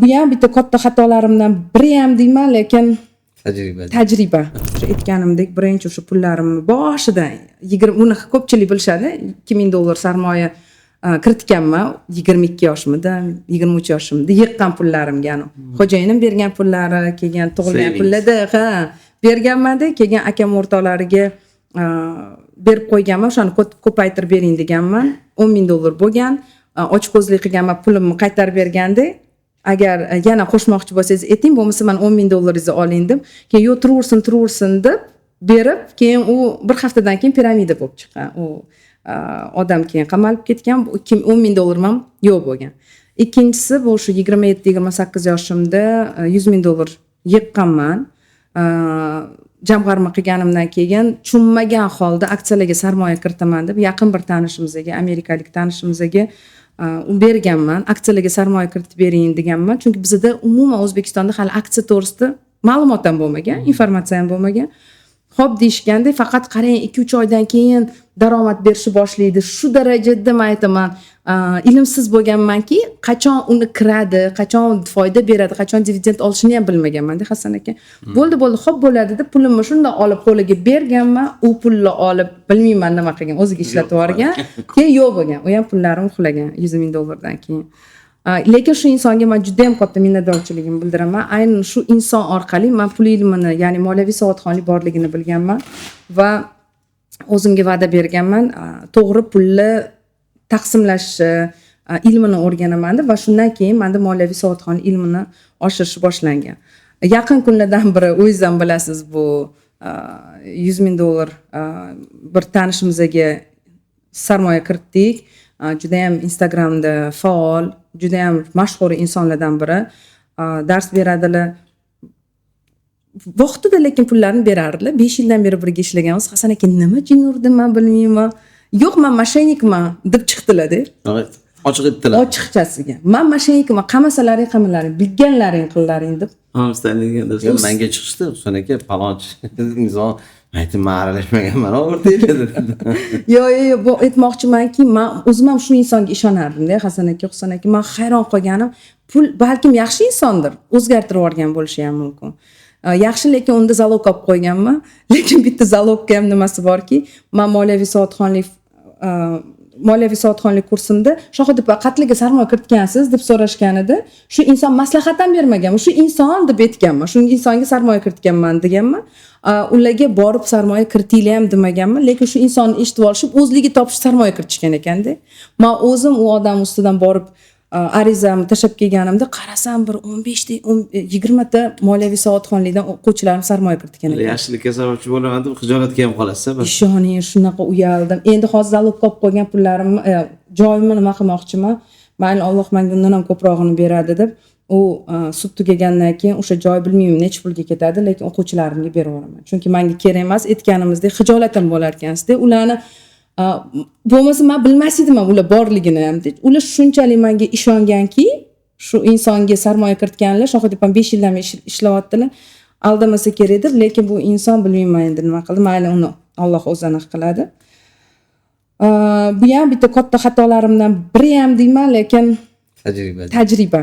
Bu ham bitta katta xatolarimdan biri ham deyman, lekin tajriba. O'sha aytganimdek, birinchi o'sha pullarimni boshida uni ko'pchilik bilishadi, $2000 sarmoya kiritganman 22 yoshimda, 23 yoshimda yiqqan pullarimga, xo'jayinim bergan pullari, kelgan tug'ilgan pullarda, berganman-da, kelgan akam o'rtoqlariga berib qo'yganman, o'shani ko'paytirib bering deganman. $10,000 bo'lgan. Ochko'zlik qilganman, pulimni qaytarib berganda, agar yana qo'shmoqchi bo'lsangiz ayting, bo'lmasa men $10,000 oling deb, keyin yo'q turaversin deb berib, keyin u bir haftadan keyin piramida bo'lib chiqqan. U odam keyin qamalib ketgan, $10,000 ham yo'q bo'lgan. Ikkinchisi bu shu 27-28 yoshimda $100,000 yiqqanman. Jamg'arma qilganimdan keyin tushunmagan holda aksiyalarga sarmoya kiritaman deb yaqin bir tanishimizga, amerikalik tanishimizga berganman. Aksiyalarga sarmoya kiritib bering deganman. Chunki bizda umuman O'zbekistonda hali aksiya to'g'risida ma'lumot ham bo'lmagan, informatsiya ham bo'lmagan. Xo'p deyishganda, faqat qarang 2-3 oydan keyin daromad berishni boshlaydi. Shu darajada men aytaman, ilmsiz bo'lganmanki, qachon uni kiradi, qachon foyda beradi, qachon dividend olishini ham bilmaganman-da Hasan aka. Bo'ldi, xo'p bo'ladi deb pulimni shunday olib qo'liga berganman. U pulni olib bilmayman nima qilgan, o'ziga ishlatib yuborgan. Keyin yo'q bo'lgan. U ham pullarim uxlagan $100,000 dan keyin. Lekin shu insonga men juda ham katta minnatdorchiligimni bildiraman. Aynan shu inson orqali men pul ilmini, ya'ni moliyaviy savodxonlik borligini bilganman va o'zimga va'da berganman, to'g'ri pulni taqsimlashni ilmini o'rganaman va shundan keyin menda moliyaviy savodxonlik ilmini oshirish boshlangan. Yaqin kunlardan biri o'zingiz ham bilasiz, bu $100,000 bir tanishimizga sarmoya kiritdik. Juda ham Instagramda faol, juda ham mashhur insonlardan biri, dars beradilar. Vaqtida lekin pullarni berardilar. 5 yildan beri birga ishlaganmiz. Hasan aka nima jin urdim men bilmayman. Yo'q, men mashanikman deb chiqdilar-da. Ochiq aytdilar. Ochiqchasiga. Men mashanikman, qamasalaring, bilganlaring qillaring deb. Hamstanigan deb menga chiqishdi. Hasan aka palonchi inson aytib aralashmaganman, o'rtaydi dedi. Yo'q, bu aytmoqchimanki, men o'zim ham shu insonga ishonardim-da, Hasan aka. Men hayron qolganim, pul balkim yaxshi insondir, o'zgartirib yuborgan bo'lishi ham mumkin. Yaxshi, lekin unda zalog olib qo'yganman. Lekin bitta zalogga ham nimasi borki, men moliyaviy savodxonlik kursimda Shohid opa qatliga sarmoya kiritgansiz deb so'rashganida, shu inson maslahat ham bermagan. Shu inson deb aytganman. Shu insonga sarmoya kiritganman deganman. Ularga borib sarmoya kiritinglar ham demaganman, lekin shu insonni eshitib olishib, o'zligi topishib sarmoya kiritishgan ekanda. Men o'zim u odam ustidan borib arizamni tashlab kelganimda qarasam bir 15-20 ta moliyaviy savodxonlikdan o'quvchilarim sarmoya kiritgan ekan. Yaxshilikka sababchi bo'laman deb xijolatga ham qolasiz. Ishoning, shunaqa uyaldim. Endi hozir zalog olib qo'ygan pullarimni, joyimni nima qilmoqchiman? Mayli, Alloh menga undan ham ko'prog'ini beradi deb, u sud tugagandan keyin o'sha joy bilmayman necha pulga ketadi, lekin o'quvchilarimga berib yuboraman. Chunki menga kerak emas, aytganimizdek xijolat ham bo'lar ekansizda. Ularni bo'lmasa men bilmas edim ular borligini ham. Ular shunchalik menga ishonganki, shu insonga sarmoya kiritganlar, Shohid opam 5 yildan beri ishlayaptilar. Aldamasa kerak deb, lekin bu inson bilmayman endi nima qildi. Mayli, uni Alloh o'zi aniq qiladi. Bu ham bitta katta xatolarimdan biri ham deyman, lekin tajriba.